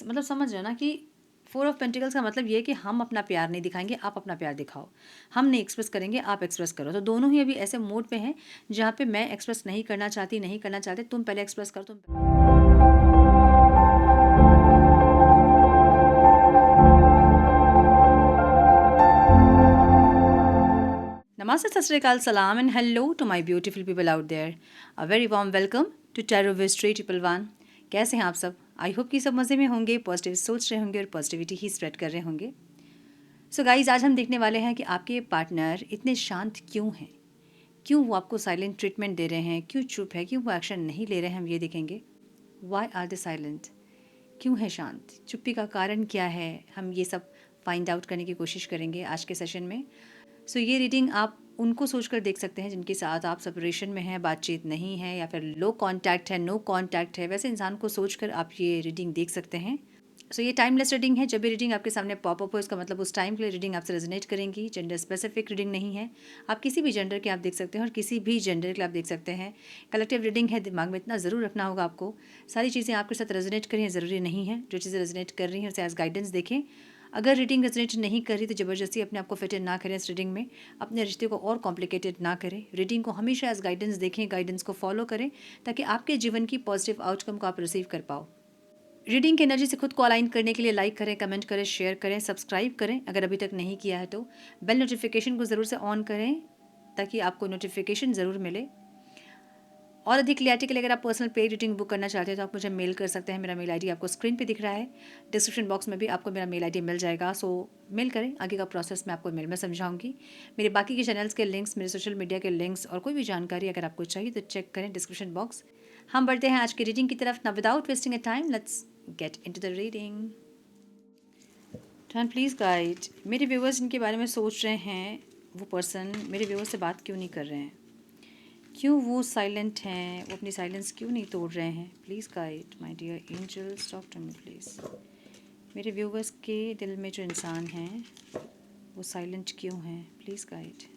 मतलब समझ रहे हो ना कि फोर ऑफ पेंटिकल्स का मतलब ये है कि हम अपना प्यार नहीं दिखाएंगे, आप अपना प्यार दिखाओ। हम नहीं एक्सप्रेस करेंगे, आप एक्सप्रेस करो। तो दोनों ही अभी ऐसे मोड पे हैं जहाँ पे मैं एक्सप्रेस नहीं करना चाहती, तुम पहले एक्सप्रेस करो। नमस्ते, सत श्री अकाल, सलाम and hello to my beautiful people out there. A very warm welcome to tarot with Shri triple one. कैसे हैं आप सब? आई होप कि सब मज़े में होंगे, पॉजिटिव सोच रहे होंगे और पॉजिटिविटी ही स्प्रेड कर रहे होंगे। सो गाइज, आज हम देखने वाले हैं कि आपके पार्टनर इतने शांत क्यों हैं, क्यों वो आपको साइलेंट ट्रीटमेंट दे रहे हैं, क्यों चुप है, क्यों वो एक्शन नहीं ले रहे हैं, हम ये देखेंगे। Why are they silent? क्यों है शांत? चुप्पी का कारण क्या है? हम ये सब फाइंड आउट करने की कोशिश करेंगे आज के सेशन में। सो ये रीडिंग आप उनको सोचकर देख सकते हैं जिनके साथ आप सेपरेशन में हैं, बातचीत नहीं है, या फिर लो कांटेक्ट है, नो कांटेक्ट है, वैसे इंसान को सोचकर आप ये रीडिंग देख सकते हैं। सो ये टाइमलेस रीडिंग है। जब भी रीडिंग आपके सामने पॉपअप हो, इसका मतलब उस टाइम के लिए रीडिंग आपसे रेजोनेट करेंगी। जेंडर स्पेसिफिक रीडिंग नहीं है। आप किसी भी जेंडर के आप देख सकते हैं और किसी भी जेंडर के आप देख सकते हैं। कलेक्टिव रीडिंग है, दिमाग में इतना ज़रूर रखना होगा आपको। सारी चीज़ें आपके साथ रेजोनेट करें ज़रूरी नहीं है। जो चीज़ें रेजोनेट कर रही हैं उसे एज गाइडेंस देखें। अगर रीडिंग रेजोनेट नहीं कर रही तो ज़बरदस्ती अपने आप को फिट इन ना करें इस रीडिंग में। अपने रिश्ते को और कॉम्प्लिकेटेड ना करें। रीडिंग को हमेशा एज गाइडेंस देखें, गाइडेंस को फॉलो करें ताकि आपके जीवन की पॉजिटिव आउटकम को आप रिसीव कर पाओ। रीडिंग की एनर्जी से खुद को अलाइन करने के लिए लाइक करें, कमेंट करें, शेयर करें, सब्सक्राइब करें अगर अभी तक नहीं किया है तो। बेल नोटिफिकेशन को ज़रूर से ऑन करें ताकि आपको नोटिफिकेशन ज़रूर मिले। और अधिक क्लियरिटी के लिए अगर आप पर्सनल पेड रीडिंग बुक करना चाहते हैं तो आप मुझे मेल कर सकते हैं। मेरा मेल आईडी आपको स्क्रीन पे दिख रहा है। डिस्क्रिप्शन बॉक्स में भी आपको मेरा मेल आईडी मिल जाएगा। सो मेल करें, आगे का प्रोसेस मैं आपको मेल में समझाऊंगी। मेरे बाकी के चैनल्स के लिंक्स, मेरे सोशल मीडिया के लिंक्स और कोई भी जानकारी अगर आपको चाहिए तो चेक करें डिस्क्रिप्शन बॉक्स। हम बढ़ते हैं आज की रीडिंग की तरफ। ना without wasting a time, let's get into the reading. Please guide. मेरे व्यूवर्स इनके बारे में सोच रहे हैं, वो पर्सन मेरे व्यूवर्स से बात क्यों नहीं कर रहे हैं, क्यों वो साइलेंट हैं, वो अपनी साइलेंस क्यों नहीं तोड़ रहे हैं। Please guide my dear angels, talk to me please. मेरे व्यूवर्स के दिल में जो इंसान हैं वो साइलेंट क्यों हैं? Please guide.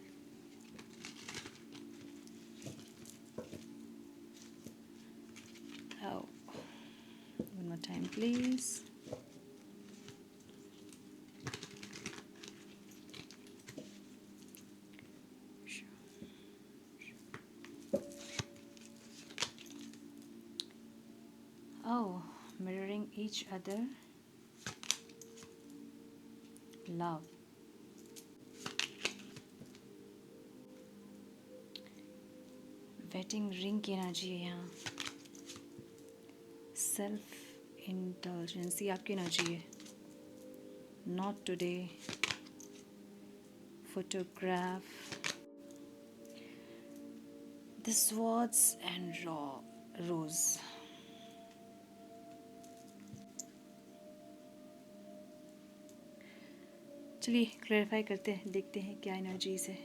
One more time please. Oh, mirroring each other. Love. Wedding ring की एनर्जी है यहाँ। सेल्फ इंटलिजेंसी आपकी एनर्जी है। Not today. Photograph. The swords and rose. चलिए क्लैरिफाई करते हैं, देखते हैं क्या एनर्जीज है।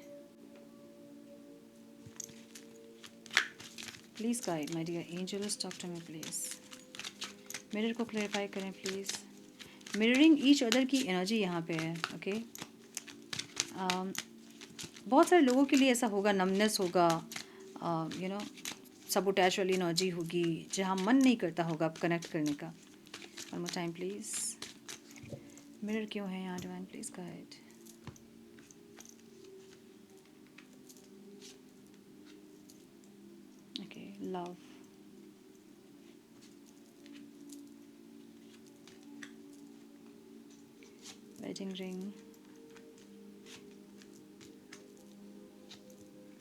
Please guide my dear angels, talk to me please. Mirror को क्लैरिफाई करें प्लीज़। मिररिंग ईच अदर की एनर्जी यहाँ पे है। ओके, बहुत सारे लोगों के लिए ऐसा होगा, नमनेस होगा, यू नो सबोटैच वाली एनर्जी होगी जहाँ मन नहीं करता होगा आप कनेक्ट करने का। One more time please. Mirror क्यों है यहाँ divine? Please guide. Okay, love. Wedding ring.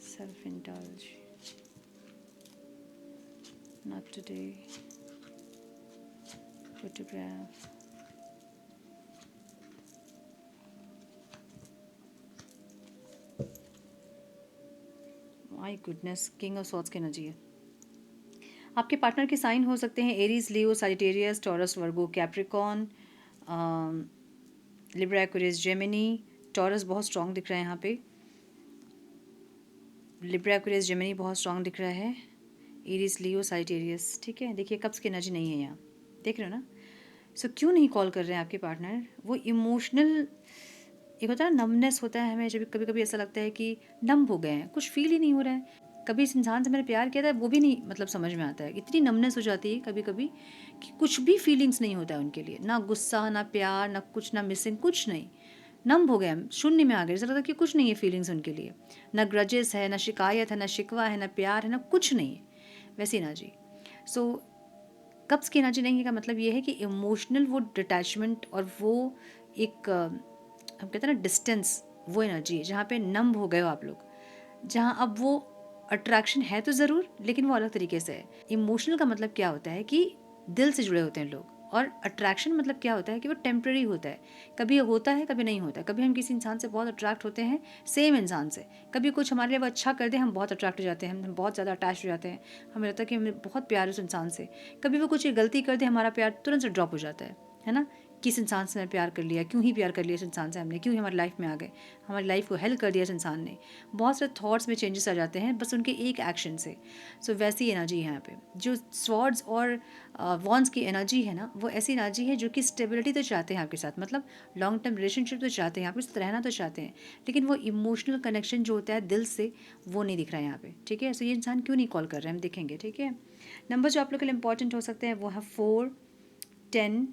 Self indulge. Not today. Photograph. My goodness, king of swords की एनर्जी है। आपके पार्टनर के साइन हो सकते हैं Aries, Leo, Sagittarius, Taurus, Virgo, Capricorn, Libra, Aquarius, Gemini. Taurus बहुत स्ट्रॉन्ग दिख रहा है यहाँ पे। लिब्रा, एक्वेरियस, जेमिनी बहुत स्ट्रॉन्ग दिख रहा है। Aries, Leo, Sagittarius. ठीक है, देखिए कब्स की एनर्जी नहीं है यहाँ, देख रहे हो ना। सो क्यों नहीं कॉल कर रहे हैं आपके पार्टनर? वो इमोशनल, एक होता है ना नमनेस होता है हमें, जब कभी कभी ऐसा लगता है कि नम हो गए हैं, कुछ फील ही नहीं हो रहा है। कभी इस इंसान से मैंने प्यार किया था, वो भी नहीं मतलब समझ में आता है। इतनी नमनेस हो जाती है कभी कभी कि कुछ भी फीलिंग्स नहीं होता है उनके लिए, ना गुस्सा, ना प्यार, ना कुछ, ना मिसिंग, कुछ नहीं। नम हो गए हम, शून्य में आ गए, ऐसा लगता है कि कुछ नहीं है फीलिंग्स उनके लिए। ना ग्रजेस है, ना शिकायत है, ना शिकवा है, ना प्यार है, ना कुछ नहीं है। वैसी एनर्जी। सो कब्ज़ की एनर्जी नहीं है का मतलब ये है कि इमोशनल वो डिटैचमेंट और वो एक हम कहते हैं ना डिस्टेंस, वो एनर्जी है जहाँ पे नम हो गए हो आप लोग, जहाँ अब वो अट्रैक्शन है तो ज़रूर, लेकिन वो अलग तरीके से है। इमोशनल का मतलब क्या होता है कि दिल से जुड़े होते हैं लोग, और अट्रैक्शन मतलब क्या होता है कि वो टेम्प्रेरी होता है। कभी होता है, कभी नहीं होता है। कभी हम किसी इंसान से बहुत अट्रैक्ट होते हैं, सेम इंसान से, कभी कुछ हमारे लिए वो अच्छा कर दे, हम बहुत अट्रैक्ट हो जाते हैं, हम बहुत ज़्यादा अटैच हो जाते हैं, हमें लगता है कि हमें बहुत प्यार है उस इंसान से। कभी वो कुछ गलती कर दे, हमारा प्यार तुरंत से ड्रॉप हो जाता है ना। किस इंसान से मैंने प्यार कर लिया, क्यों ही प्यार कर लिया इस इंसान से हमने, क्यों ही हमारी लाइफ में आ गए, हमारी लाइफ को हेल्प कर दिया इस इंसान ने। बहुत सारे थॉट्स में चेंजेस आ जाते हैं बस उनके एक एक्शन से। सो वैसी एनर्जी है यहाँ पे। जो स्वॉर्ड्स और वॉन्स की एनर्जी है ना, वो ऐसी एनर्जी है जो कि स्टेबिलिटी तो चाहते हैं आपके साथ, मतलब लॉन्ग टर्म रिलेशनशिप तो चाहते हैं, आपके साथ रहना तो चाहते हैं, लेकिन वो इमोशनल कनेक्शन जो होता है दिल से, वो नहीं दिख रहा है यहाँ पे। ठीक है, सो ये इंसान क्यों नहीं कॉल कर रहे हैं, हम देखेंगे। ठीक है, नंबर जो आप लोग के लिए इंपॉर्टेंट हो सकते हैं वो है 4, 10,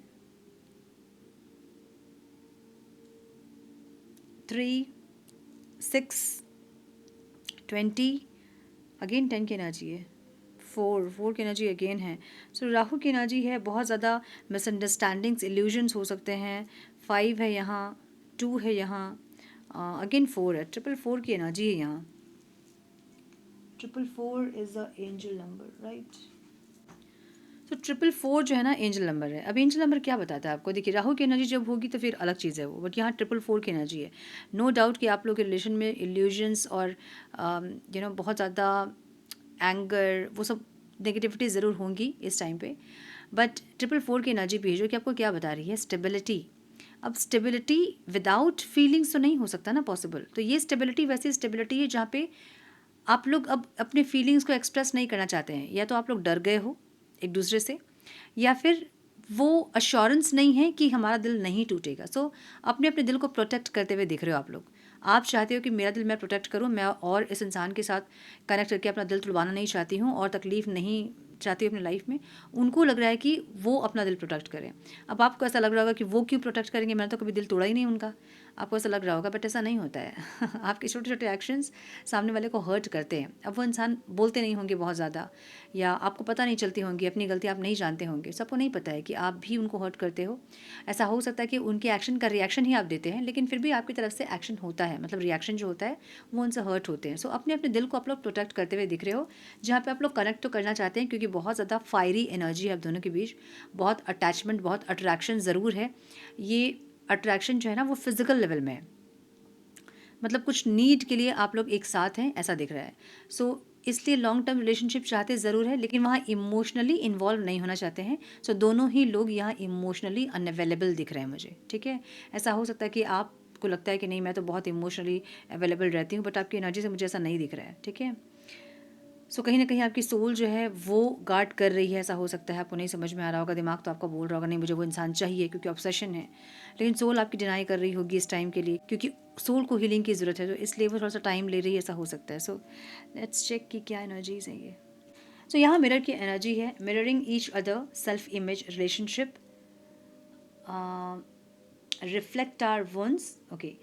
3, 6, 20। अगेन 10 की एनर्जी है, 4 की एनर्जी अगेन है। सो राहु की एनर्जी है, बहुत ज़्यादा मिसअंडरस्टैंडिंग्स, इल्यूजन्स हो सकते हैं। 5 है यहाँ, 2 है यहाँ, अगेन 4 है। 4 की एनर्जी है यहाँ। 4 is a angel number, right. तो 4 जो है ना एंजल नंबर है। अब एंजल नंबर क्या बताता है आपको, देखिए राहु की एनर्जी जब होगी तो फिर अलग चीज़ है वो, बट यहाँ 4 की एनर्जी है। नो डाउट कि आप लोग के रिलेशन में इल्यूजन्स और बहुत ज़्यादा एंगर, वो सब नेगेटिविटी ज़रूर होंगी इस टाइम पे, बट 4 की एनर्जी भी है जो कि आपको क्या बता रही है, स्टेबिलिटी। अब स्टेबिलिटी विदाउट फीलिंग्स तो नहीं हो सकता ना पॉसिबल। तो ये स्टेबिलिटी वैसी स्टेबिलिटी है जहाँ पे आप लोग अब अपने फीलिंग्स को एक्सप्रेस नहीं करना चाहते हैं, या तो आप लोग डर गए हो एक दूसरे से, या फिर वो अश्योरेंस नहीं है कि हमारा दिल नहीं टूटेगा। सो अपने अपने दिल को प्रोटेक्ट करते हुए दिख रहे हो आप लोग। आप चाहते हो कि मेरा दिल मैं प्रोटेक्ट करूं, मैं और इस इंसान के साथ कनेक्ट करके अपना दिल तुड़वाना नहीं चाहती हूं और तकलीफ़ नहीं चाहती हूँ अपनी लाइफ में। उनको लग रहा है कि वो अपना दिल प्रोटेक्ट करें। अब आपको ऐसा लग रहा होगा कि वो क्यों प्रोटेक्ट करेंगे, मैंने तो कभी दिल तोड़ा ही नहीं उनका, आपको ऐसा लग रहा होगा, बट ऐसा नहीं होता है। आपके छोटे छोटे एक्शंस सामने वाले को हर्ट करते हैं। अब वो इंसान बोलते नहीं होंगे बहुत ज़्यादा, या आपको पता नहीं चलती होंगी, अपनी गलती आप नहीं जानते होंगे, सबको नहीं पता है कि आप भी उनको हर्ट करते हो। ऐसा हो सकता है कि उनके एक्शन का रिएक्शन ही आप देते हैं, लेकिन फिर भी आपकी तरफ से एक्शन होता है, मतलब रिएक्शन जो होता है वो उनसे हर्ट होते हैं। सो अपने अपने दिल को आप लोग प्रोटेक्ट करते हुए दिख रहे हो, जहाँ पे आप लोग कनेक्ट तो करना चाहते हैं, क्योंकि बहुत ज़्यादा फायरी एनर्जी है आप दोनों के बीच, बहुत अटैचमेंट, बहुत अट्रैक्शन ज़रूर है। ये अट्रैक्शन जो है ना वो फिजिकल लेवल में है, मतलब कुछ नीड के लिए आप लोग एक साथ हैं, ऐसा दिख रहा है। सो इसलिए लॉन्ग टर्म रिलेशनशिप चाहते ज़रूर है, लेकिन वहाँ इमोशनली इन्वॉल्व नहीं होना चाहते हैं। सो दोनों ही लोग यहाँ इमोशनली अनअवेलेबल दिख रहे हैं मुझे। ठीक है, ऐसा हो सकता है कि आपको लगता है कि नहीं मैं तो बहुत इमोशनली अवेलेबल रहती हूँ, बट आपकी एनर्जी से मुझे ऐसा नहीं दिख रहा है। ठीक है, सो कहीं ना कहीं आपकी सोल जो है वो गार्ड कर रही है, ऐसा हो सकता है। आपको नहीं समझ में आ रहा होगा, दिमाग तो आपका बोल रहा होगा नहीं मुझे वो इंसान चाहिए क्योंकि ऑब्सेशन है, लेकिन सोल आपकी डिनाई कर रही होगी इस टाइम के लिए, क्योंकि सोल को हीलिंग की ज़रूरत है, तो इसलिए वो थोड़ा सा टाइम ले रही है, ऐसा हो सकता है। सो लेट्स चेक कि क्या एनर्जीज हैं ये। सो यहाँ मिरर की एनर्जी है, mirroring each other, self image, relationship, reflect are once. Okay,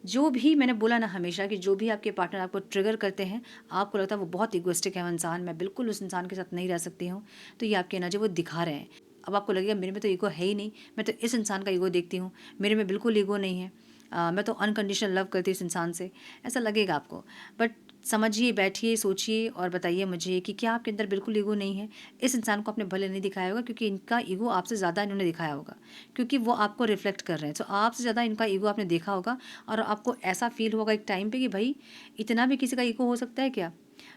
जो भी मैंने बोला ना हमेशा कि जो भी आपके पार्टनर आपको ट्रिगर करते हैं, आपको लगता है वो बहुत इगोइस्टिक है वो इंसान, मैं बिल्कुल उस इंसान के साथ नहीं रह सकती हूँ, तो ये आपकी एनर्जी वो दिखा रहे हैं। अब आपको लगेगा मेरे में तो ईगो है ही नहीं, मैं तो इस इंसान का ईगो देखती हूँ, मेरे में बिल्कुल ईगो नहीं है, मैं तो अनकंडीशनल लव करती हूँ इस इंसान से, ऐसा लगेगा आपको। बट समझिए, बैठिए, सोचिए और बताइए मुझे कि क्या आपके अंदर बिल्कुल ईगो नहीं है। इस इंसान को आपने भले नहीं दिखाया होगा, क्योंकि इनका ईगो आपसे ज़्यादा इन्होंने दिखाया होगा, क्योंकि वो आपको रिफ्लेक्ट कर रहे हैं। सो आपसे ज़्यादा इनका ईगो आपने देखा होगा, और आपको ऐसा फील होगा एक टाइम पे कि भाई इतना भी किसी का ईगो हो सकता है क्या।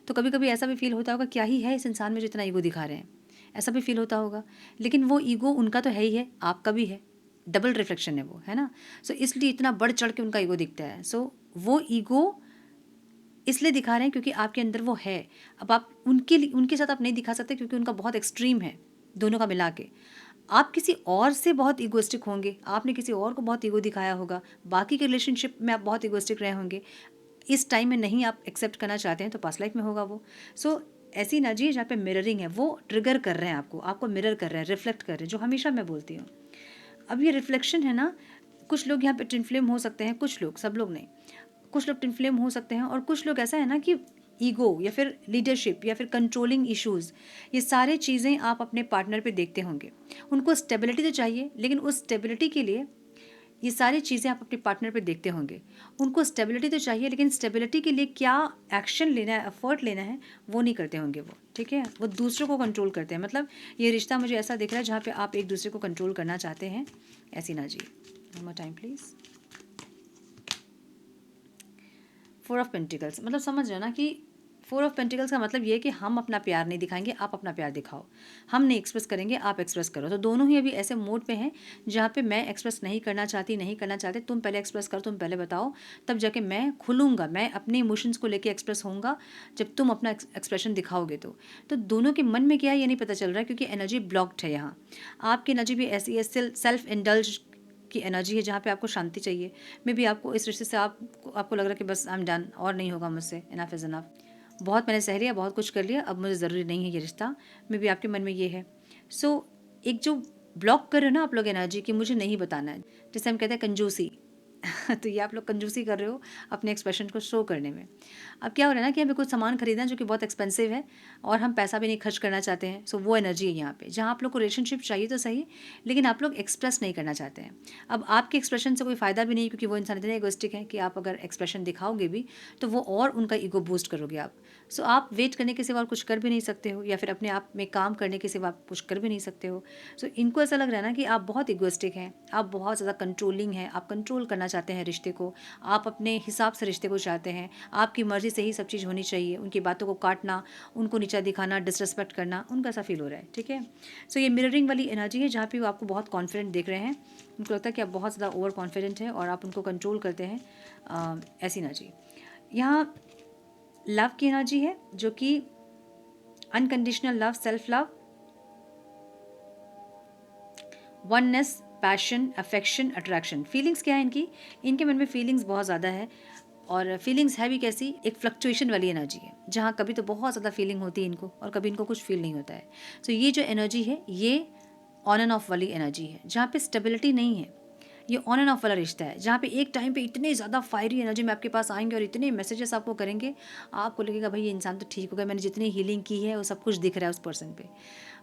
तो कभी कभी ऐसा भी फील होता होगा, क्या ही है इस इंसान में जो इतना ईगो दिखा रहे हैं, ऐसा भी फील होता होगा। लेकिन वो ईगो उनका तो है ही है, आपका भी है, डबल रिफ्लेक्शन है वो, है ना। सो इसलिए इतना बढ़ चढ़ के उनका ईगो दिखता है। सो वो ईगो इसलिए दिखा रहे हैं क्योंकि आपके अंदर वो है। अब आप उनके साथ आप नहीं दिखा सकते, क्योंकि उनका बहुत एक्सट्रीम है दोनों का मिला के। आप किसी और से बहुत ईगोइस्टिक होंगे, आपने किसी और को बहुत ईगो दिखाया होगा, बाकी के रिलेशनशिप में आप बहुत ईगोइस्टिक रहे होंगे, इस टाइम में नहीं आप एक्सेप्ट करना चाहते हैं तो पास्ट लाइफ में होगा वो। सो ऐसी एनर्जी है जहाँ पे मिररिंग है, वो ट्रिगर कर रहे हैं आपको मिरर कर रहे हैं, रिफ्लेक्ट कर रहे हैं, जो हमेशा मैं बोलती हूँ। अब ये रिफ्लेक्शन है ना, कुछ लोग यहाँ पे ट्विन फ्लेम हो सकते हैं, कुछ लोग, सब लोग नहीं, कुछ लोग ट्विन फ्लेम हो सकते हैं, और कुछ लोग ऐसा है ना कि ईगो या फिर लीडरशिप या फिर कंट्रोलिंग इश्यूज़, ये सारी चीज़ें आप अपने पार्टनर पे देखते होंगे। उनको स्टेबिलिटी तो चाहिए, लेकिन उस स्टेबिलिटी के लिए ये सारी चीज़ें आप अपने पार्टनर पे देखते होंगे। उनको स्टेबिलिटी तो चाहिए, लेकिन स्टेबिलिटी के लिए क्या एक्शन लेना है, एफर्ट लेना है, वो नहीं करते होंगे वो, ठीक है। वो दूसरों को कंट्रोल करते हैं। मतलब ये रिश्ता मुझे ऐसा दिख रहा है जहाँ पे आप एक दूसरे को कंट्रोल करना चाहते हैं। ऐसी ना जी। One more time please. 4 of pentacles, मतलब समझ रहे हो ना कि 4 ऑफ पेंटिकल्स का मतलब ये है कि हम अपना प्यार नहीं दिखाएंगे, आप अपना प्यार दिखाओ। हम नहीं एक्सप्रेस करेंगे, आप एक्सप्रेस करो। तो दोनों ही अभी ऐसे मोड पे हैं जहाँ पे मैं एक्सप्रेस नहीं करना चाहते, तुम पहले एक्सप्रेस करो, तुम पहले बताओ, तब जाके मैं खुलूँगा, मैं अपने इमोशंस को लेके एक्सप्रेस होऊंगा जब तुम अपना एक्सप्रेशन दिखाओगे। तो दोनों के मन में क्या है ये नहीं पता चल रहा है, क्योंकि एनर्जी ब्लॉक्ड है यहाँ। आपकी एनर्जी भी ऐसी है, सेल्फ इंडल्ज की एनर्जी है, जहाँ पे आपको शांति चाहिए। मे बी आपको इस रिश्ते से आपको लग रहा है कि बस आई एम डन, और नहीं होगा मुझसे, इनफ इज़ इनफ, बहुत मैंने सह लिया, बहुत कुछ कर लिया, अब मुझे ज़रूरी नहीं है ये रिश्ता। मे बी आपके मन में ये है। सो एक जो ब्लॉक कर रहे हो ना आप लोग एनर्जी की, मुझे नहीं बताना है, जैसे हम कहते हैं कंजूसी। तो ये आप लोग कंजूसी कर रहे हो अपने एक्सप्रेशन को शो करने में। अब क्या हो रहा है ना कि हमें कुछ सामान खरीदना है जो कि बहुत एक्सपेंसिव है, और हम पैसा भी नहीं खर्च करना चाहते हैं। सो वो एनर्जी है यहाँ पे, जहाँ आप लोग को रिलेशनशिप चाहिए तो सही, लेकिन आप लोग एक्सप्रेस नहीं करना चाहते हैं। अब आपके एक्सप्रेशन से कोई फ़ायदा भी नहीं, क्योंकि वो इंसान इतने इगोइस्टिक है कि आप अगर एक्सप्रेशन दिखाओगे भी तो वो और उनका ईगो बूस्ट करोगे आप। सो आप वेट करने के सिवा और कुछ कर भी नहीं सकते हो, या फिर अपने आप में काम करने के सिवा आप कुछ कर भी नहीं सकते हो। सो इनको ऐसा लग रहा है ना कि आप बहुत इगोइस्टिक हैं, आप बहुत ज़्यादा कंट्रोलिंग हैं, आप कंट्रोल करना चाहते हैं रिश्ते को, आप अपने हिसाब से रिश्ते को चाहते हैं, आपकी मर्ज़ी से ही सब चीज़ होनी चाहिए। उनकी बातों को काटना, उनको नीचा दिखाना, डिसरिस्पेक्ट करना, उनका ऐसा फील हो रहा है, ठीक है। सो ये मिररिंग वाली एनर्जी है जहाँ पे वो आपको बहुत कॉन्फिडेंट देख रहे हैं। उनको लगता है कि आप बहुत ज़्यादा ओवर कॉन्फिडेंट हैं और आप उनको कंट्रोल करते हैं। ऐसी एनर्जी यहाँ लव की एनर्जी है, जो कि unconditional love, self love, oneness, passion, affection, attraction. Feelings क्या है इनकी, इनके मन में फीलिंग्स बहुत ज़्यादा है, और फीलिंग्स है भी कैसी, एक फ्लक्चुएशन वाली एनर्जी है, जहाँ कभी तो बहुत ज़्यादा फीलिंग होती है इनको, और कभी इनको कुछ फील नहीं होता है। सो ये जो एनर्जी है ये ऑन एंड ऑफ वाली एनर्जी है, जहाँ पे स्टेबिलिटी नहीं है। ये ऑन एंड ऑफ वाला रिश्ता है, जहाँ पे एक टाइम पे इतने ज़्यादा फायरी एनर्जी में आपके पास आएंगे और इतने मैसेजेस आपको करेंगे, आपको लगेगा भाई ये इंसान तो ठीक हो गया, मैंने जितनी हीलिंग की है वो सब कुछ दिख रहा है उस पर्सन पे।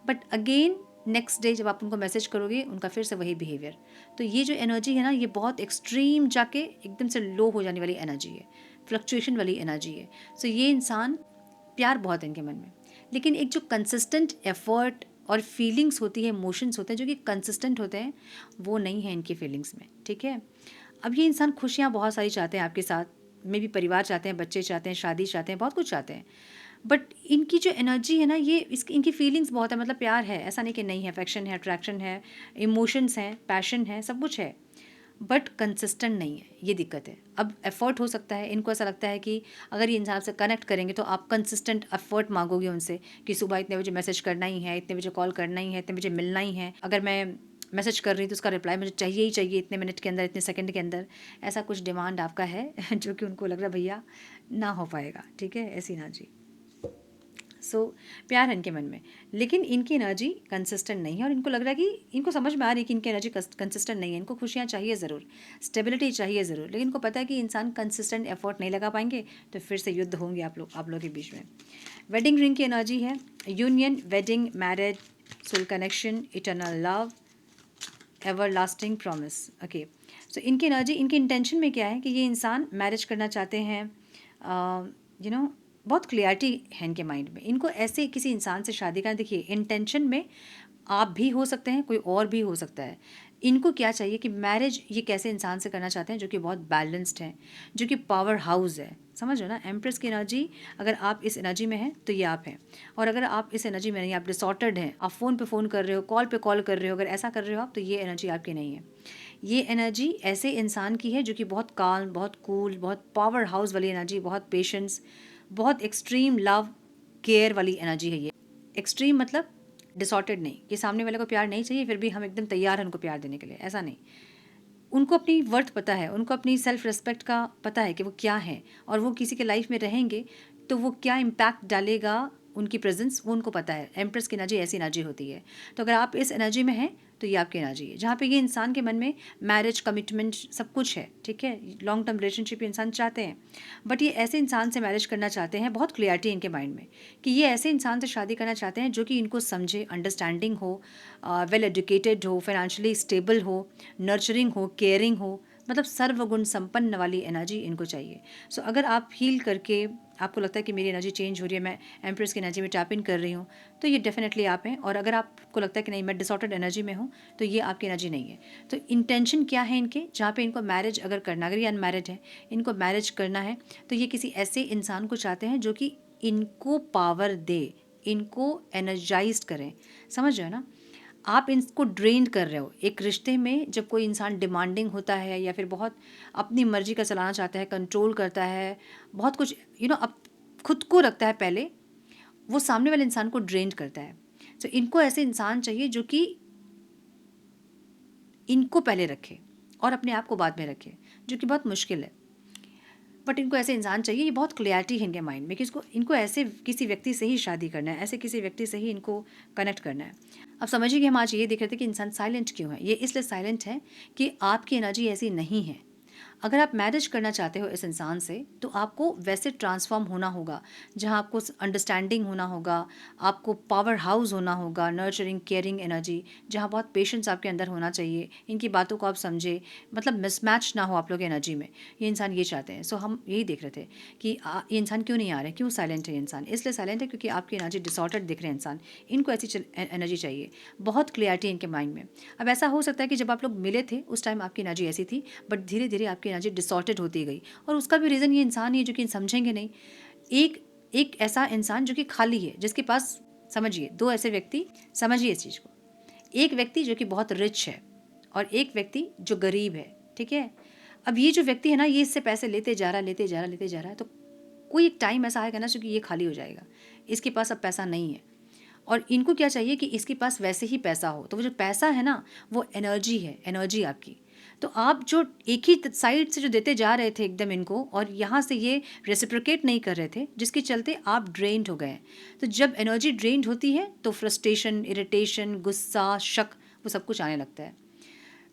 बट अगेन नेक्स्ट डे जब आप उनको मैसेज करोगे, उनका फिर से वही बिहेवियर। तो ये जो एनर्जी है ना, ये बहुत एक्सट्रीम जाके एकदम से लो हो जाने वाली एनर्जी है, फ्लक्चुएशन वाली एनर्जी है। सो ये इंसान, प्यार बहुत है इनके मन में, लेकिन एक जो कंसिस्टेंट एफर्ट और फीलिंग्स होती है, इमोशंस होते हैं जो कि कंसिस्टेंट होते हैं, वो नहीं है इनकी फीलिंग्स में, ठीक है। अब ये इंसान खुशियाँ बहुत सारी चाहते हैं आपके साथ, में भी परिवार चाहते हैं, बच्चे चाहते हैं, शादी चाहते हैं, बहुत कुछ चाहते हैं। बट इनकी जो एनर्जी है ना, ये इनकी फीलिंग्स बहुत है, मतलब प्यार है, ऐसा नहीं कि नहीं है, अफेक्शन है, अट्रैक्शन है, इमोशंस हैं, पैशन है, सब कुछ है, बट कंसिस्टेंट नहीं है, ये दिक्कत है। अब एफर्ट हो सकता है, इनको ऐसा लगता है कि अगर ये इंसान आपसे कनेक्ट करेंगे तो आप कंसिस्टेंट एफर्ट मांगोगे उनसे, कि सुबह इतने बजे मैसेज करना ही है, इतने बजे कॉल करना ही है, इतने बजे मिलना ही है, अगर मैं मैसेज कर रही हूँ तो उसका रिप्लाई मुझे चाहिए ही चाहिए, इतने मिनट के अंदर, इतने सेकंड के अंदर। ऐसा कुछ डिमांड आपका है जो कि उनको लग रहा है भैया ना हो पाएगा, ठीक है। ऐसी ना जी। सो प्यार है इनके मन में, लेकिन इनकी एनर्जी कंसिस्टेंट नहीं है, और इनको लग रहा है कि इनको समझ में आ रही है कि इनकी एनर्जी कंसिस्टेंट नहीं है। इनको खुशियाँ चाहिए ज़रूर, स्टेबिलिटी चाहिए ज़रूर, लेकिन इनको पता है कि इंसान कंसिस्टेंट एफर्ट नहीं लगा पाएंगे, तो फिर से युद्ध होंगे आप लोग के बीच में। वेडिंग रिंग की एनर्जी है, union, wedding, marriage, soul connection, eternal love, ever lasting promise. Okay, so इनकी एनर्जी, इनकी इंटेंशन में क्या है कि ये इंसान मैरिज करना चाहते हैं, यू नो बहुत क्लियरिटी है इनके माइंड में, इनको ऐसे किसी इंसान से शादी करना। देखिए इंटेंशन में आप भी हो सकते हैं, कोई और भी हो सकता है। इनको क्या चाहिए कि मैरिज ये कैसे इंसान से करना चाहते हैं जो कि बहुत बैलेंस्ड है, जो कि पावर हाउस है, समझ लो ना। एम्प्रेस की एनर्जी, अगर आप इस एनर्जी में हैं तो ये आप हैं, और अगर आप इस एनर्जी में नहीं, आप डिसऑर्डर्ड हैं, आप फ़ोन पे फ़ोन कर रहे हो, कॉल पे कॉल कर रहे हो, अगर ऐसा कर रहे हो आप, तो ये एनर्जी आपकी नहीं है। ये एनर्जी ऐसे इंसान की है जो कि बहुत काल्म, बहुत कूल, बहुत पावर हाउस वाली एनर्जी, बहुत पेशेंस, बहुत एक्सट्रीम लव केयर वाली एनर्जी है ये। एक्सट्रीम मतलब डिसऑर्डेड नहीं, कि सामने वाले को प्यार नहीं चाहिए फिर भी हम एकदम तैयार हैं उनको प्यार देने के लिए, ऐसा नहीं। उनको अपनी वर्थ पता है, उनको अपनी सेल्फ रिस्पेक्ट का पता है कि वो क्या है, और वो किसी के लाइफ में रहेंगे तो वो क्या इम्पैक्ट डालेगा, उनकी प्रेजेंस, वो उनको पता है। एम्प्रेस की एनर्जी ऐसी एनर्जी होती है। तो अगर आप इस एनर्जी में हैं तो ये आपकी एनर्जी है, जहाँ पे ये इंसान के मन में मैरिज, कमिटमेंट सब कुछ है, ठीक है, लॉन्ग टर्म रिलेशनशिप इंसान चाहते हैं, बट ये ऐसे इंसान से मैरिज करना चाहते हैं, बहुत क्लियरिटी इनके माइंड में कि ये ऐसे इंसान से शादी करना चाहते हैं जो कि इनको समझे, अंडरस्टैंडिंग हो, वेल एजुकेटेड हो, फाइनेंशियली स्टेबल हो, नर्चरिंग हो, केयरिंग हो, मतलब सर्वगुण संपन्न वाली एनर्जी इनको चाहिए। सो अगर आप हील करके आपको लगता है कि मेरी एनर्जी चेंज हो रही है, मैं एम्प्रेस की एनर्जी में टैप इन कर रही हूँ, तो ये डेफिनेटली आप हैं। और अगर आपको लगता है कि नहीं मैं डिसऑर्डर्ड एनर्जी में हूँ, तो ये आपकी एनर्जी नहीं है। तो इंटेंशन क्या है इनके, जहाँ पे इनको मैरिज अगर करना, अगर ये अनमैरिड है, इनको मैरिज करना है, तो ये किसी ऐसे इंसान को चाहते हैं जो कि इनको पावर दे, इनको एनर्जाइज करें। समझ रहे हो ना? आप इनको ड्रेन कर रहे हो। एक रिश्ते में जब कोई इंसान डिमांडिंग होता है या फिर बहुत अपनी मर्जी का चलाना चाहता है, कंट्रोल करता है, बहुत कुछ अब खुद को रखता है पहले, वो सामने वाले इंसान को ड्रेन करता है। तो इनको ऐसे इंसान चाहिए जो कि इनको पहले रखे और अपने आप को बाद में रखे, जो कि बहुत मुश्किल है। बट इनको ऐसे इंसान चाहिए, ये बहुत क्लियरिटी है इनके माइंड में कि इनको ऐसे किसी व्यक्ति से ही शादी करना है, ऐसे किसी व्यक्ति से ही इनको कनेक्ट करना है। अब समझिए कि हम आज ये देख रहे थे कि इंसान साइलेंट क्यों है। ये इसलिए साइलेंट है कि आपकी एनर्जी ऐसी नहीं है। अगर आप मैरिज करना चाहते हो इस इंसान से, तो आपको वैसे ट्रांसफॉर्म होना होगा जहाँ आपको अंडरस्टैंडिंग होना होगा, आपको पावर हाउस होना होगा, नर्चरिंग केयरिंग एनर्जी, जहाँ बहुत पेशेंस आपके अंदर होना चाहिए, इनकी बातों को आप समझे, मतलब मिसमैच ना हो आप लोग एनर्जी में। ये इंसान ये चाहते हैं। सो हम यही देख रहे थे कि ये इंसान क्यों नहीं आ रहे, क्यों साइलेंट है ये इंसान। इसलिए साइलेंट है क्योंकि आपकी एनर्जी डिसऑर्डर्ड दिख रहे हैं इंसान, इनको ऐसी एनर्जी चाहिए, बहुत क्लियरिटी इनके माइंड में। अब ऐसा हो सकता है कि जब आप लोग मिले थे उस टाइम आपकी एनर्जी ऐसी थी, बट धीरे धीरे आपकी एनर्जी डिसऑर्टेड होती गई, और उसका भी रीज़न ये इंसान ही है जो कि समझेंगे नहीं। एक एक ऐसा इंसान जो कि खाली है, जिसके पास, समझिए दो ऐसे व्यक्ति, समझिए इस चीज़ को, एक व्यक्ति जो कि बहुत रिच है और एक व्यक्ति जो गरीब है, ठीक है। अब ये जो व्यक्ति है ना, ये इससे पैसे लेते जा रहा है, लेते जा रहा है, लेते जा रहा है, तो कोई एक टाइम ऐसा आएगा ना जो कि ये खाली हो जाएगा, इसके पास अब पैसा नहीं है, और इनको क्या चाहिए कि इसके पास वैसे ही पैसा हो। तो वो जो पैसा है ना, वो एनर्जी है, एनर्जी आपकी। तो आप जो एक ही साइड से जो देते जा रहे थे एकदम इनको, और यहाँ से ये रेसिप्रोकेट नहीं कर रहे थे, जिसके चलते आप ड्रेन्ड हो गए। तो जब एनर्जी ड्रेन्ड होती है तो फ्रस्ट्रेशन, इरिटेशन, गुस्सा, शक, वो सब कुछ आने लगता है।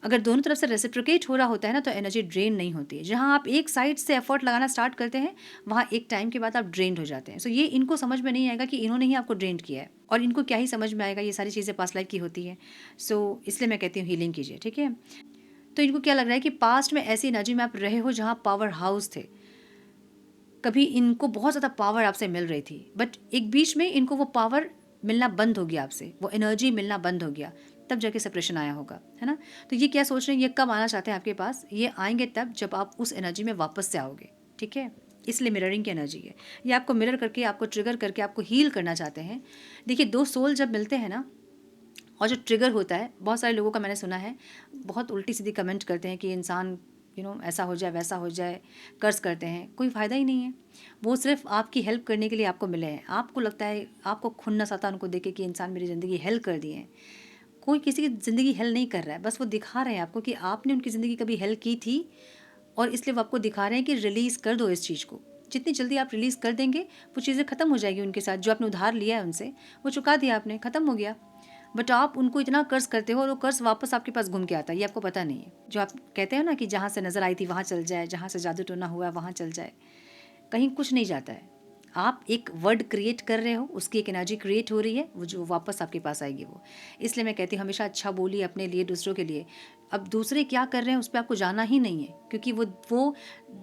अगर दोनों तरफ से रेसिप्रोकेट हो रहा होता है ना, तो एनर्जी ड्रेन नहीं होती है। जहाँ आप एक साइड से एफर्ट लगाना स्टार्ट करते हैं, वहाँ एक टाइम के बाद आप ड्रेन्ड हो जाते हैं। सो ये इनको समझ में नहीं आएगा कि इन्होंने ही आपको ड्रेन्ड किया है, और इनको क्या ही समझ में आएगा, ये सारी चीज़ें पास्ट लाइफ की होती है। सो इसलिए मैं कहती हूँ हीलिंग कीजिए, ठीक है। तो इनको क्या लग रहा है कि पास्ट में ऐसी एनर्जी में आप रहे हो जहाँ पावर हाउस थे, कभी इनको बहुत ज़्यादा पावर आपसे मिल रही थी, बट एक बीच में इनको वो पावर मिलना बंद हो गया आपसे, वो एनर्जी मिलना बंद हो गया, तब जाके सेपरेशन आया होगा, है ना। तो ये क्या सोच रहे हैं, ये कब आना चाहते हैं आपके पास, ये आएंगे तब जब आप उस एनर्जी में वापस से आओगे, ठीक है। इसलिए मिररिंग की एनर्जी है, ये आपको मिरर करके, आपको ट्रिगर करके, आपको हील करना चाहते हैं। देखिए, दो सोल जब मिलते हैं ना, और जो ट्रिगर होता है, बहुत सारे लोगों का मैंने सुना है, बहुत उल्टी सीधी कमेंट करते हैं कि इंसान ऐसा हो जाए, वैसा हो जाए, कर्ज करते हैं, कोई फ़ायदा ही नहीं है। वो सिर्फ आपकी हेल्प करने के लिए आपको मिले हैं। आपको लगता है, आपको खुन्नस आता है उनको देखे कि इंसान मेरी ज़िंदगी हेल्प कर दिए हैं। कोई किसी की ज़िंदगी हेल्प नहीं कर रहा है, बस वो दिखा रहे हैं आपको कि आपने उनकी ज़िंदगी कभी हेल्प की थी, और इसलिए वो आपको दिखा रहे हैं कि रिलीज़ कर दो इस चीज़ को। जितनी जल्दी आप रिलीज़ कर देंगे, वो चीज़ें ख़त्म हो जाएगी उनके साथ। जो आपने उधार लिया है उनसे, वो चुका दिया आपने, ख़त्म हो गया। बट आप उनको इतना कर्ज करते हो, और वो कर्ज वापस आपके पास घूम के आता है, ये आपको पता नहीं है। जो आप कहते हो ना कि जहाँ से नज़र आई थी वहाँ चल जाए, जहाँ से जादू टोना हुआ वहाँ चल जाए, कहीं कुछ नहीं जाता है। आप एक वर्ड क्रिएट कर रहे हो, उसकी एक एनर्जी क्रिएट हो रही है, वो जो वापस आपके पास आएगी वो। इसलिए मैं कहती हूँ हमेशा अच्छा बोलिए अपने लिए, दूसरों के लिए। अब दूसरे क्या कर रहे हैं उस पर आपको जाना ही नहीं है, क्योंकि वो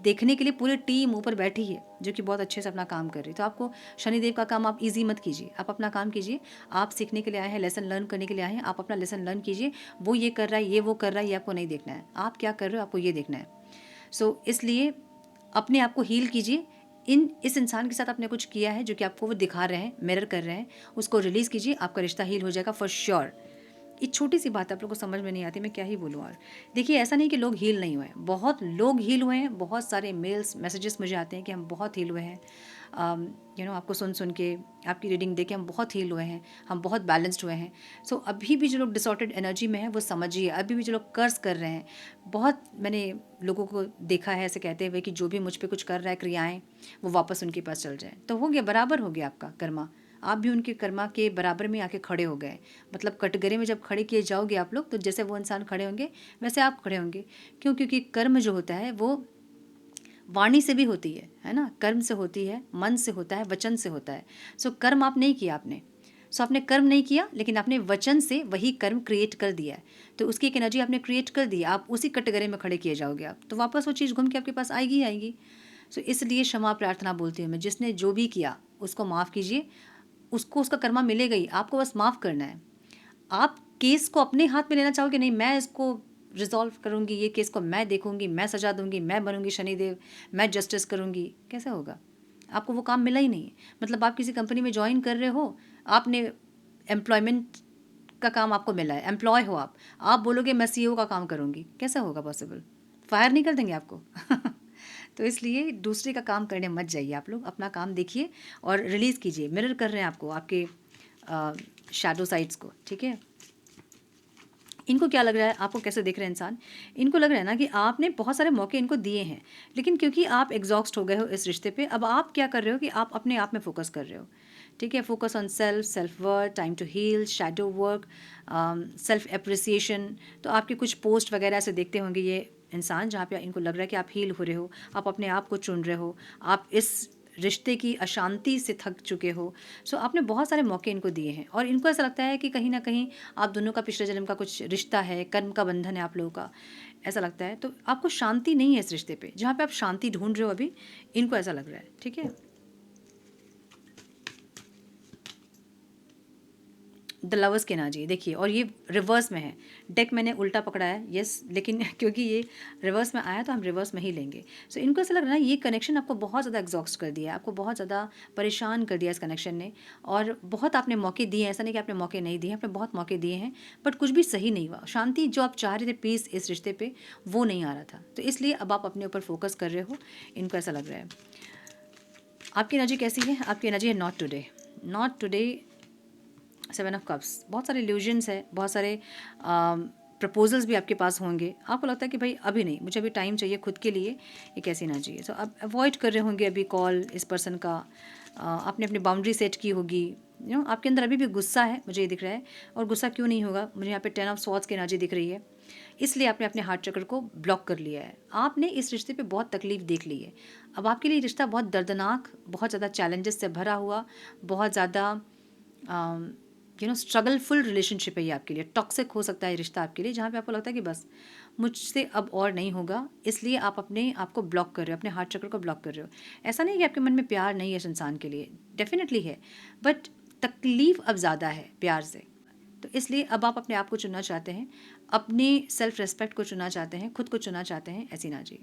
देखने के लिए पूरी टीम ऊपर बैठी है जो कि बहुत अच्छे से अपना काम कर रही है। तो आपको शनिदेव का काम आप ईजी मत कीजिए, आप अपना काम कीजिए। आप सीखने के लिए आए हैं, लेसन लर्न करने के लिए आए हैं, आप अपना लेसन लर्न कीजिए। वो ये कर रहा है, ये वो कर रहा है, ये आपको नहीं देखना है। आप क्या कर रहे हो, आपको ये देखना है। सो इसलिए अपने आप को हील कीजिए। इस इंसान के साथ आपने कुछ किया है जो कि आपको वो दिखा रहे हैं, मिरर कर रहे हैं, उसको रिलीज़ कीजिए, आपका रिश्ता हील हो जाएगा फॉर श्योर। ये छोटी सी बात आप लोगों को समझ में नहीं आती, मैं क्या ही बोलूँ। और देखिए, ऐसा नहीं कि लोग हील नहीं हुए हैं, बहुत लोग हील हुए हैं। बहुत सारे मेल्स, मैसेजेस मुझे आते हैं कि हम बहुत हील हुए हैं, आपको सुन के, आपकी रीडिंग देख के हम बहुत हील हुए हैं, हम बहुत बैलेंस्ड हुए हैं। सो अभी भी जो लोग डिसऑर्डर्ड एनर्जी में हैं वो समझिए, अभी भी जो लोग कर्स कर रहे हैं, बहुत मैंने लोगों को देखा है ऐसे कहते हुए कि जो भी मुझ पे कुछ कर रहा है क्रियाएं, वो वापस उनके पास चल जाए। तो हो गया, बराबर हो गया आपका कर्मा, आप भी उनके कर्मा के बराबर में आके खड़े हो गए। मतलब कटघरे में जब खड़े किए जाओगे आप लोग, तो जैसे वो इंसान खड़े होंगे वैसे आप खड़े होंगे। क्यों? क्योंकि कर्म जो होता है वो वाणी से भी होती है ना, कर्म से होती है, मन से होता है, वचन से होता है। सो कर्म आप नहीं किया आपने, आपने कर्म नहीं किया, लेकिन आपने वचन से वही कर्म क्रिएट कर दिया है। तो उसकी एक एनर्जी आपने क्रिएट कर दी, आप उसी कटघरे में खड़े किए जाओगे आप, तो वापस वो चीज़ घूम के आपके पास आएगी ही आएगी। सो इसलिए क्षमा प्रार्थना बोलती हूँ मैं, जिसने जो भी किया उसको माफ़ कीजिए, उसको उसका कर्मा मिलेगा ही, आपको बस माफ़ करना है। आप केस को अपने हाथ में लेना चाहोगे, नहीं मैं इसको रिजॉल्व करूँगी, ये केस को मैं देखूँगी, मैं सजा दूँगी, मैं बनूँगी शनिदेव, मैं जस्टिस करूँगी, कैसे होगा? आपको वो काम मिला ही नहीं। मतलब आप किसी कंपनी में ज्वाइन कर रहे हो, आपने एम्प्लॉयमेंट का काम आपको मिला है, एम्प्लॉय हो आप बोलोगे मैं सीईओ का काम करूँगी, कैसे होगा पॉसिबल? फायर नहीं कर देंगे आपको। तो इसलिए दूसरे का काम करने मत जाइए, आप लोग अपना काम देखिए और रिलीज़ कीजिए। मिरर कर रहे हैं आपको, आपके शैडो साइड्स को, ठीक है? इनको क्या लग रहा है, आपको कैसे देख रहे हैं इंसान? इनको लग रहा है ना कि आपने बहुत सारे मौके इनको दिए हैं, लेकिन क्योंकि आप एग्जॉस्ट हो गए हो इस रिश्ते पे, अब आप क्या कर रहे हो कि आप अपने आप में फोकस कर रहे हो, ठीक है? Focus on self worth, time to heal, shadow work, self appreciation. तो आपके कुछ पोस्ट वगैरह से देखते होंगे ये इंसान, जहाँ पे इनको लग रहा है कि आप हील हो रहे हो, आप अपने आप को चुन रहे हो, आप इस रिश्ते की अशांति से थक चुके हो। सो आपने बहुत सारे मौके इनको दिए हैं और इनको ऐसा लगता है कि कहीं ना कहीं आप दोनों का पिछले जन्म का कुछ रिश्ता है, कर्म का बंधन है आप लोगों का, ऐसा लगता है। तो आपको शांति नहीं है इस रिश्ते पे, जहाँ पे आप शांति ढूंढ रहे हो अभी, इनको ऐसा लग रहा है, ठीक है? द लवर्स की एनर्जी देखिए, और ये रिवर्स में है। डेक मैंने उल्टा पकड़ा है, यस, लेकिन क्योंकि ये रिवर्स में आया तो हम रिवर्स में ही लेंगे। सो इनको ऐसा लग रहा है ये कनेक्शन आपको बहुत ज़्यादा एग्जॉस्ट कर दिया है, आपको बहुत ज़्यादा परेशान कर दिया इस कनेक्शन ने, और बहुत आपने मौके दिए हैं। ऐसा नहीं कि आपने मौके नहीं दिए, आपने बहुत मौके दिए हैं, बट कुछ भी सही नहीं हुआ। शांति जो आप चाह रहे थे, पीस इस रिश्ते पर, वो नहीं आ रहा था। तो इसलिए अब आप अपने ऊपर फोकस कर रहे हो, इनको ऐसा लग रहा है। आपकी एनर्जी कैसी है? आपकी एनर्जी है not today, not today, 7 of cups. बहुत सारे इल्यूजन्स है, बहुत सारे प्रपोजल्स भी आपके पास होंगे। आपको लगता है कि भाई अभी नहीं, मुझे अभी टाइम चाहिए खुद के लिए, ये कैसी ना चाहिए। सो आप अवॉइड कर रहे होंगे अभी कॉल इस पर्सन का, आपने अपनी बाउंड्री सेट की होगी। आपके अंदर अभी भी गुस्सा है, मुझे ये दिख रहा है। और गुस्सा क्यों नहीं होगा, मुझे यहाँ पे 10 ऑफ स्वॉर्ड्स की एनर्जी दिख रही है। इसलिए आपने अपने हार्ट चक्र को ब्लॉक कर लिया है। आपने इस रिश्ते पे बहुत तकलीफ देख ली है। अब आपके लिए रिश्ता बहुत दर्दनाक, बहुत ज़्यादा चैलेंजेस से भरा हुआ, बहुत ज़्यादा स्ट्रगलफुल रिलेशनशिप है ये आपके लिए। टॉक्सिक हो सकता है रिश्ता आपके लिए, जहाँ पे आपको लगता है कि बस मुझसे अब और नहीं होगा, इसलिए आप अपने आप को ब्लॉक कर रहे हो, अपने हार्ट चक्र को ब्लॉक कर रहे हो। ऐसा नहीं कि आपके मन में प्यार नहीं है इस इंसान के लिए, डेफिनेटली है, बट तकलीफ अब ज़्यादा है प्यार से। तो इसलिए अब आप अपने आप को चुनना चाहते हैं, अपने सेल्फ रिस्पेक्ट को चुनना चाहते हैं, खुद को चुनना चाहते हैं, ऐसी ना जी।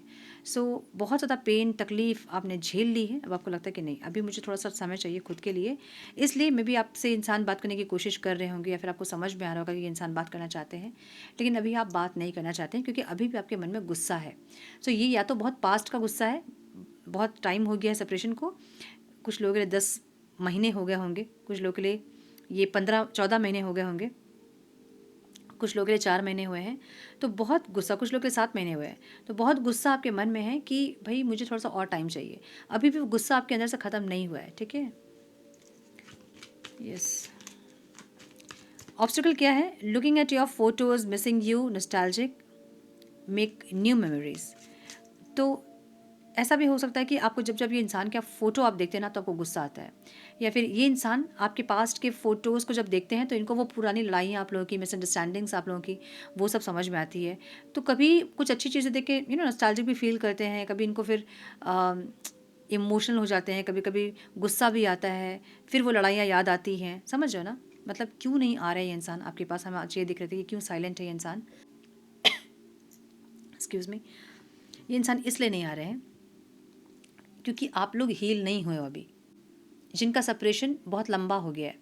सो बहुत ज़्यादा पेन, तकलीफ़ आपने झेल ली है। अब आपको लगता है कि नहीं, अभी मुझे थोड़ा सा समय चाहिए खुद के लिए। इसलिए मैं भी आपसे इंसान बात करने की कोशिश कर रहे होंगे, या फिर आपको समझ में आ रहा होगा कि ये इंसान बात करना चाहते हैं, लेकिन अभी आप बात नहीं करना चाहते हैं, क्योंकि अभी भी आपके मन में गुस्सा है। सो ये या तो बहुत पास्ट का गुस्सा है, बहुत टाइम हो गया है सेपरेशन को, कुछ लोगों के लिए 10 महीने हो गए होंगे, कुछ लोगों के लिए ये 15-14 महीने हो गए होंगे, कुछ लोगों के लिए 4 महीने हुए हैं। तो बहुत गुस्सा, कुछ लोगों के 7 महीने हुए हैं। तो बहुत गुस्सा आपके मन में है कि भाई मुझे थोड़ा सा और टाइम चाहिए। अभी भी गुस्सा आपके अंदर से ख़त्म नहीं हुआ है, ठीक है? यस। ऑब्स्टिकल क्या है? Looking at your photos, missing you, nostalgic, make new memories. तो ऐसा भी हो सकता है कि आपको जब जब ये इंसान का फ़ोटो आप देखते हैं ना, तो आपको गुस्सा आता है, या फिर ये इंसान आपके पास्ट के फ़ोटोज़ को जब देखते हैं तो इनको वो पुरानी लड़ाइयाँ आप लोगों की, मिसअंडरस्टैंडिंग्स आप लोगों की, वो सब समझ में आती है। तो कभी कुछ अच्छी चीज़ें देख के नॉस्टैल्जिक भी फील करते हैं, कभी इनको फिर इमोशनल हो जाते हैं, कभी कभी गुस्सा भी आता है, फिर वो लड़ाइयाँ याद आती हैं। समझ रहे हो ना? मतलब क्यों नहीं आ रहा है ये इंसान आपके पास? हमें आज ये दिख रहे थे कि क्यों साइलेंट है ये इंसान। Excuse me. ये इंसान इसलिए नहीं आ रहे हैं क्योंकि आप लोग हील नहीं हुए हो अभी, जिनका सेपरेशन बहुत लंबा हो गया है,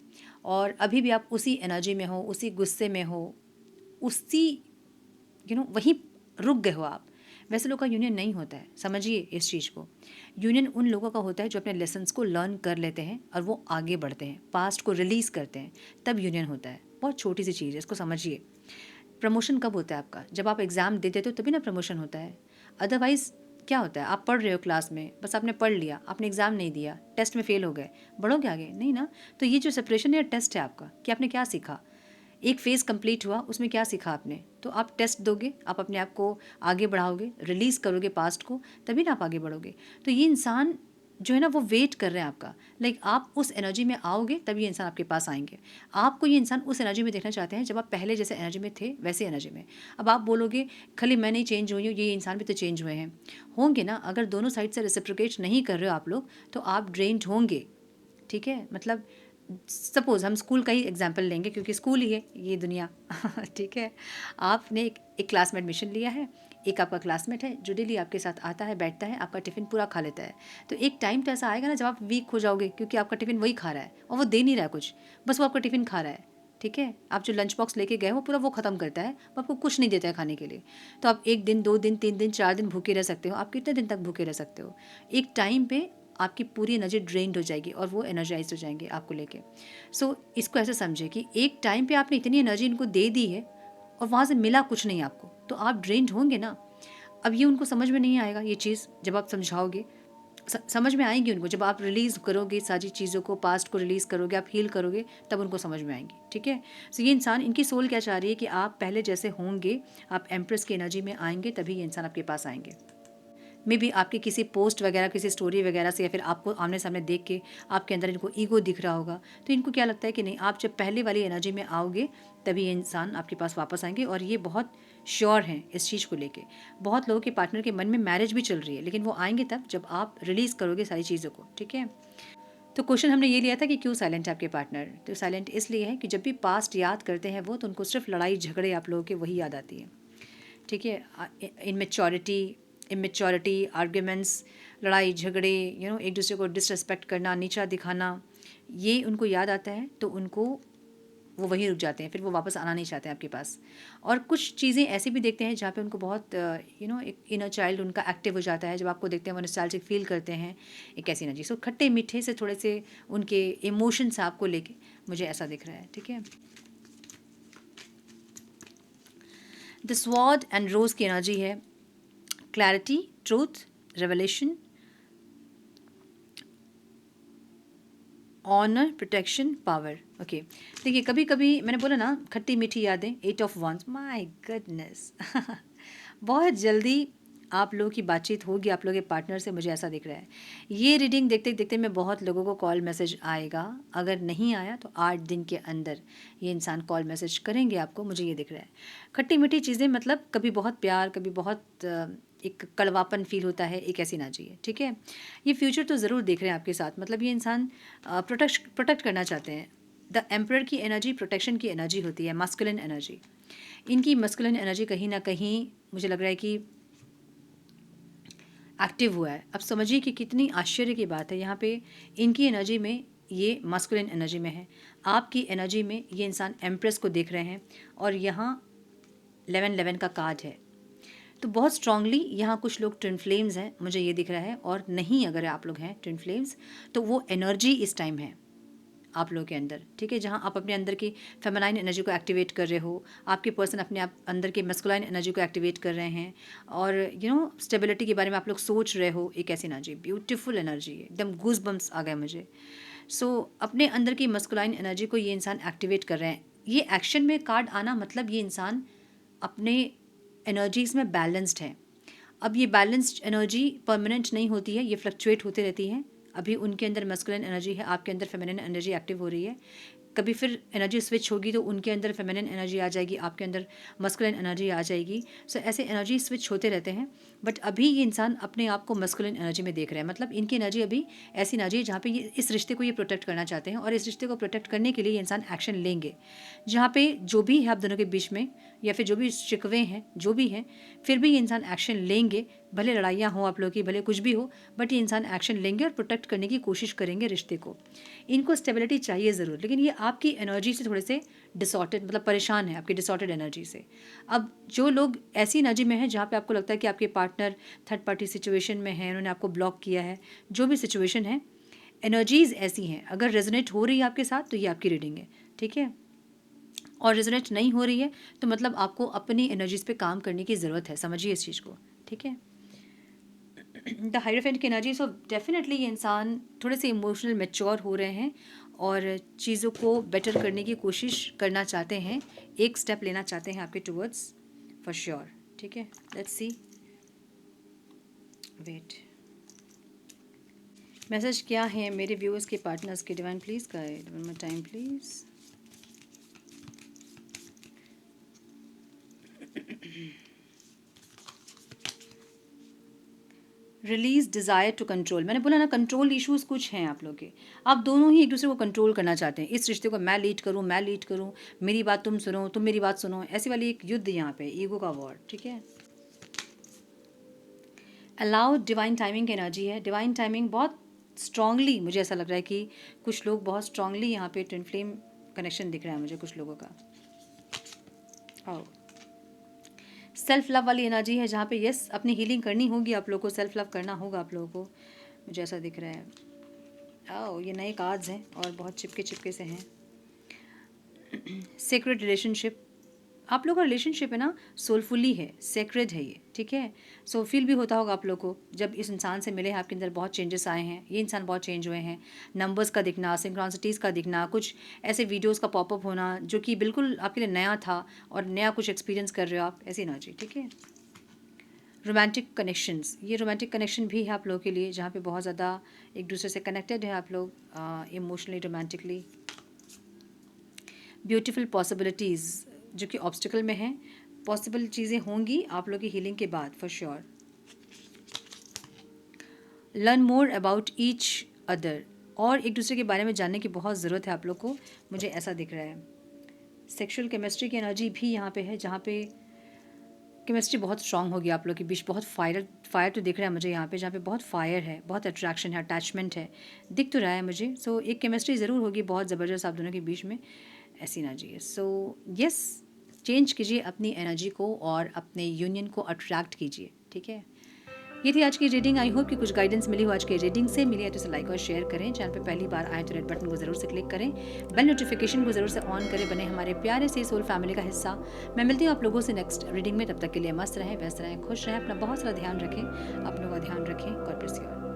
और अभी भी आप उसी एनर्जी में हो, उसी गुस्से में हो, उसी वहीं रुक गए हो आप। वैसे लोग का यूनियन नहीं होता है, समझिए इस चीज़ को। यूनियन उन लोगों का होता है जो अपने लेसन्स को लर्न कर लेते हैं और वो आगे बढ़ते हैं, पास्ट को रिलीज़ करते हैं, तब यूनियन होता है। बहुत छोटी सी चीज़ है, इसको समझिए। प्रमोशन कब होता है आपका? जब आप एग्ज़ाम दे देते हो तभी ना प्रमोशन होता है। अदरवाइज़ क्या होता है, आप पढ़ रहे हो क्लास में, बस आपने पढ़ लिया, आपने एग्ज़ाम नहीं दिया, टेस्ट में फ़ेल हो गए, बढ़ोगे आगे? नहीं ना। तो ये जो सेपरेशन है टेस्ट है आपका कि आपने क्या सीखा। एक फ़ेज़ कंप्लीट हुआ, उसमें क्या सीखा आपने, तो आप टेस्ट दोगे, आप अपने आप को आगे बढ़ाओगे, रिलीज़ करोगे पास्ट को, तभी ना आप आगे बढ़ोगे। तो ये इंसान जो है ना वो वेट कर रहे हैं आपका, लाइक आप उस एनर्जी में आओगे तब ये इंसान आपके पास आएंगे। आपको ये इंसान उस एनर्जी में देखना चाहते हैं जब आप पहले जैसे एनर्जी में थे वैसे एनर्जी में। अब आप बोलोगे खाली मैं नहीं चेंज हुई हूँ, ये इंसान भी तो चेंज हुए हैं, होंगे ना। अगर दोनों साइड से रेसिप्रोकेट नहीं कर रहे हो आप लोग तो आप ड्रेन्ड होंगे, ठीक है। मतलब सपोज़ हम स्कूल का ही एग्जांपल लेंगे क्योंकि स्कूल ही है ये दुनिया ठीक है। आपने एक क्लास में एडमिशन लिया है, एक आपका क्लासमेट है जो डेली आपके साथ आता है, बैठता है, आपका टिफ़िन पूरा खा लेता है। तो एक टाइम तो ऐसा आएगा ना जब आप वीक हो जाओगे क्योंकि आपका टिफ़िन वही खा रहा है और वो दे नहीं रहा है कुछ, बस वो आपका टिफ़िन खा रहा है, ठीक है। आप जो लंच बॉक्स लेके गए हो पूरा वो ख़त्म करता है, वो आपको कुछ नहीं देता है खाने के लिए। तो आप 1 दिन, 2 दिन, 3 दिन, 4 दिन भूखे रह सकते हो। आप कितने दिन तक भूखे रह सकते हो? एक टाइम पे आपकी पूरी एनर्जी ड्रेन्ड हो जाएगी और वो एनर्जाइज हो जाएंगे आपको लेके। सो इसको ऐसे समझे कि एक टाइम पे आपने इतनी एनर्जी इनको दे दी है और वहाँ से मिला कुछ नहीं आपको, तो आप ड्रेन्ड होंगे ना। अब ये उनको समझ में नहीं आएगा ये चीज़, जब आप समझाओगे समझ में आएंगी उनको। जब आप रिलीज़ करोगे सारी चीज़ों को, पास्ट को रिलीज़ करोगे, आप हील करोगे, तब उनको समझ में आएंगी, ठीक है। सो ये इंसान, इनकी सोल क्या चाह रही है कि आप पहले जैसे होंगे, आप एम्प्रेस की एनर्जी में आएंगे, तभी ये इंसान आपके पास आएंगे। मे बी आपके किसी पोस्ट वगैरह, किसी स्टोरी वगैरह से, या फिर आपको आमने सामने देख के आपके अंदर इनको ईगो दिख रहा होगा। तो इनको क्या लगता है कि नहीं, आप जब पहले वाली एनर्जी में आओगे तभी ये इंसान आपके पास वापस आएंगे। और ये बहुत श्योर हैं इस चीज़ को लेके। बहुत लोगों के पार्टनर के मन में मैरिज भी चल रही है, लेकिन वो आएंगे तब जब आप रिलीज़ करोगे सारी चीज़ों को, ठीक है। तो क्वेश्चन हमने ये लिया था कि क्यों साइलेंट है आपके पार्टनर। तो साइलेंट इसलिए है कि जब भी पास्ट याद करते हैं वो, तो उनको सिर्फ लड़ाई झगड़े आप लोगों के वही याद आती है, ठीक है। इमेच्योरिटी, आर्ग्यूमेंट्स, लड़ाई झगड़े, एक दूसरे को डिसरेस्पेक्ट करना, नीचा दिखाना, ये उनको याद आता है। तो उनको वो वहीं रुक जाते हैं, फिर वो वापस आना नहीं चाहते हैं आपके पास। और कुछ चीज़ें ऐसी भी देखते हैं जहाँ पे उनको बहुत एक इनर चाइल्ड उनका एक्टिव हो जाता है। जब आपको देखते हैं वो नॉस्टैल्जिक फील करते हैं, एक ऐसी एनर्जी। सो खट्टे मीठे से थोड़े से उनके इमोशंस आपको लेके मुझे ऐसा दिख रहा है, ठीक है। द स्वॉर्ड एंड रोज़ की एनर्जी है clarity, truth, revelation, honour, protection, power. Okay, देखिए कभी कभी मैंने बोला ना खट्टी मीठी यादें, 8 of Wands, माय गुडनेस बहुत जल्दी आप लोगों की बातचीत होगी आप लोगों के पार्टनर से, मुझे ऐसा दिख रहा है। ये रीडिंग देखते देखते मैं बहुत लोगों को कॉल मैसेज आएगा। अगर नहीं आया तो 8 दिन के अंदर ये इंसान कॉल मैसेज करेंगे आपको, मुझे ये दिख रहा है। खट्टी मीठी चीज़ें मतलब कभी बहुत प्यार, कभी बहुत एक कड़वापन फील होता है, एक ऐसी ना चाहिए, ठीक है। ये फ्यूचर तो ज़रूर देख रहे हैं आपके साथ, मतलब ये इंसान प्रोटेक्ट करना चाहते हैं। द एम्परर की एनर्जी प्रोटेक्शन की एनर्जी होती है, मस्कुलिन एनर्जी। इनकी मस्कुलिन एनर्जी कहीं ना कहीं मुझे लग रहा है कि एक्टिव हुआ है। अब समझिए कि कितनी आश्चर्य की बात है, यहाँ पे इनकी एनर्जी में ये मस्कुलिन एनर्जी में है, आपकी एनर्जी में ये इंसान एम्प्रेस को देख रहे हैं, और यहाँ 11-11 का कार्ड है। तो बहुत स्ट्रांगली यहाँ कुछ लोग ट्विन फ्लेम्स हैं, मुझे ये दिख रहा है। और नहीं, अगर आप लोग हैं ट्विन फ्लेम्स तो वो एनर्जी इस टाइम है आप लोगों के अंदर, ठीक है। जहाँ आप अपने अंदर की फेमिनाइन एनर्जी को एक्टिवेट कर रहे हो, आपके पर्सन अपने आप अंदर के मस्कुलाइन एनर्जी को एक्टिवेट कर रहे हैं, और स्टेबिलिटी के बारे में आप लोग सोच रहे हो। एक ऐसी एनर्जी, ब्यूटीफुल एनर्जी है, एकदम गूज बम्स आ गए मुझे। सो अपने अंदर की मस्कुलाइन एनर्जी को ये इंसान एक्टिवेट कर रहे हैं। ये एक्शन में कार्ड आना मतलब ये इंसान अपने एनर्जीज़ में बैलेंस्ड है। अब ये बैलेंस्ड एनर्जी परमानेंट नहीं होती है, ये फ्लक्चुएट होती रहती है। अभी उनके अंदर मस्कुलिन एनर्जी है, आपके अंदर फेमिनिन एनर्जी एक्टिव हो रही है। कभी फिर एनर्जी स्विच होगी तो उनके अंदर फेमिनिन एनर्जी आ जाएगी, आपके अंदर मस्कुलिन एनर्जी आ जाएगी। सो ऐसे एनर्जी स्विच होते रहते हैं। बट अभी ये इंसान अपने आप को मस्कुलिन एनर्जी में देख रहे हैं, मतलब इनकी एनर्जी अभी ऐसी एनर्जी है जहाँ पे ये इस रिश्ते को ये प्रोटेक्ट करना चाहते हैं, और इस रिश्ते को प्रोटेक्ट करने के लिए ये इंसान एक्शन लेंगे। जहाँ पे जो भी है आप दोनों के बीच में या फिर जो भी शिकवे हैं, जो भी हैं, फिर भी ये इंसान एक्शन लेंगे। भले लड़ाइयाँ हों आप लोगों की, भले कुछ भी हो, बट ये इंसान एक्शन लेंगे और प्रोटेक्ट करने की कोशिश करेंगे रिश्ते को। इनको स्टेबिलिटी चाहिए ज़रूर, लेकिन ये आपकी एनर्जी से थोड़े से डिसऑर्डेड, मतलब परेशान है आपकी डिसऑर्डेड एनर्जी से। अब जो लोग ऐसी एनर्जी में हैं जहाँ पे आपको लगता है कि आपके पार्टनर थर्ड पार्टी सिचुएशन में है, उन्होंने आपको ब्लॉक किया है, जो भी सिचुएशन है, एनर्जीज़ ऐसी हैं, अगर रेजोनेट हो रही है आपके साथ तो ये आपकी रीडिंग है, ठीक है। और रेजोनेट नहीं हो रही है तो मतलब आपको अपनी एनर्जीज पे काम करने की ज़रूरत है, समझिए इस चीज़ को, ठीक है। द हायरोफेंट की एनर्जी, सो डेफिनेटली ये इंसान थोड़े से इमोशनल मैच्योर हो रहे हैं और चीज़ों को बेटर करने की कोशिश करना चाहते हैं, एक स्टेप लेना चाहते हैं आपके टूवर्ड्स, फॉर श्योर, ठीक है। लेट्स सी, वेट, मैसेज क्या है मेरे व्यूअर्स के, पार्टनर्स के, divine please guide, one more time please. Release desire to control, मैंने बोला ना कंट्रोल इश्यूज कुछ हैं आप लोग के, आप दोनों ही एक दूसरे को कंट्रोल करना चाहते हैं, इस रिश्ते को मैं लीड करूं, मेरी बात तुम सुनो, तुम मेरी बात सुनो, ऐसी वाली एक युद्ध यहाँ पे, ईगो का वॉर, ठीक है। अलाउ डिवाइन टाइमिंग की एनर्जी है, डिवाइन टाइमिंग बहुत स्ट्रांगली, मुझे ऐसा लग रहा है कि कुछ लोग बहुत स्ट्रांगली यहाँ पे ट्विन फ्लेम कनेक्शन दिख रहा है मुझे कुछ लोगों का। आओ, सेल्फ लव वाली एनर्जी है जहाँ पे यस अपनी हीलिंग करनी होगी आप लोगों को, सेल्फ लव करना होगा आप लोगों को, मुझे ऐसा दिख रहा है। आओ, ये नए कार्ड्स हैं और बहुत चिपके चिपके से हैं। सेक्रेड रिलेशनशिप, आप लोगों का रिलेशनशिप है ना, सोलफुली है, सेक्रेड है ये, ठीक है। सो फील भी होता होगा आप लोग को जब इस इंसान से मिले हैं, आपके अंदर बहुत चेंजेस आए हैं, ये इंसान बहुत चेंज हुए हैं, नंबर्स का दिखना, सिंक्रोनिसिटीज़ का दिखना, कुछ ऐसे वीडियोस का पॉपअप होना जो कि बिल्कुल आपके लिए नया था और नया कुछ एक्सपीरियंस कर रहे हो आप, ऐसी एनर्जी, ठीक है। रोमांटिक कनेक्शंस, ये रोमांटिक कनेक्शन भी है आप लोगों के लिए जहाँ पे बहुत ज़्यादा एक दूसरे से कनेक्टेड है आप लोग इमोशनली, रोमांटिकली। ब्यूटीफुल पॉसिबिलिटीज़ जो कि ऑब्स्टिकल में हैं, पॉसिबल चीज़ें होंगी आप लोग की हीलिंग के बाद, for sure. Learn more about each other, और एक दूसरे के बारे में जानने की बहुत ज़रूरत है आप लोग को, मुझे ऐसा दिख रहा है। सेक्सुअल केमिस्ट्री की एनर्जी भी यहाँ पे है जहाँ पे केमिस्ट्री बहुत स्ट्रांग होगी आप लोग के बीच, बहुत फायर तो दिख रहा है मुझे यहाँ पे, जहाँ पे बहुत फायर है, बहुत अट्रैक्शन है, अटैचमेंट है, दिख तो रहा है मुझे। सो एक केमिस्ट्री ज़रूर होगी बहुत ज़बरदस्त आप दोनों के बीच में, ऐसी एनर्जी है। सो यस, चेंज कीजिए अपनी एनर्जी को और अपने यूनियन को अट्रैक्ट कीजिए, ठीक है। ये थी आज की रीडिंग, आई होप कि कुछ गाइडेंस मिली हो आज की रीडिंग से, मिली है तो इसे लाइक और शेयर करें, चैनल पे पहली बार आए तो रेड बटन को ज़रूर से क्लिक करें, बेल नोटिफिकेशन को ज़रूर से ऑन करें, बने हमारे प्यारे से सोल फैमिली का हिस्सा। मैं मिलती हूँ आप लोगों से नेक्स्ट रीडिंग में, तब तक के लिए मस्त रहें, व्यस्त रहें, खुश रहें, अपना बहुत सारा ध्यान रखें, अपनों का ध्यान रखें, गॉड ब्लेस यू।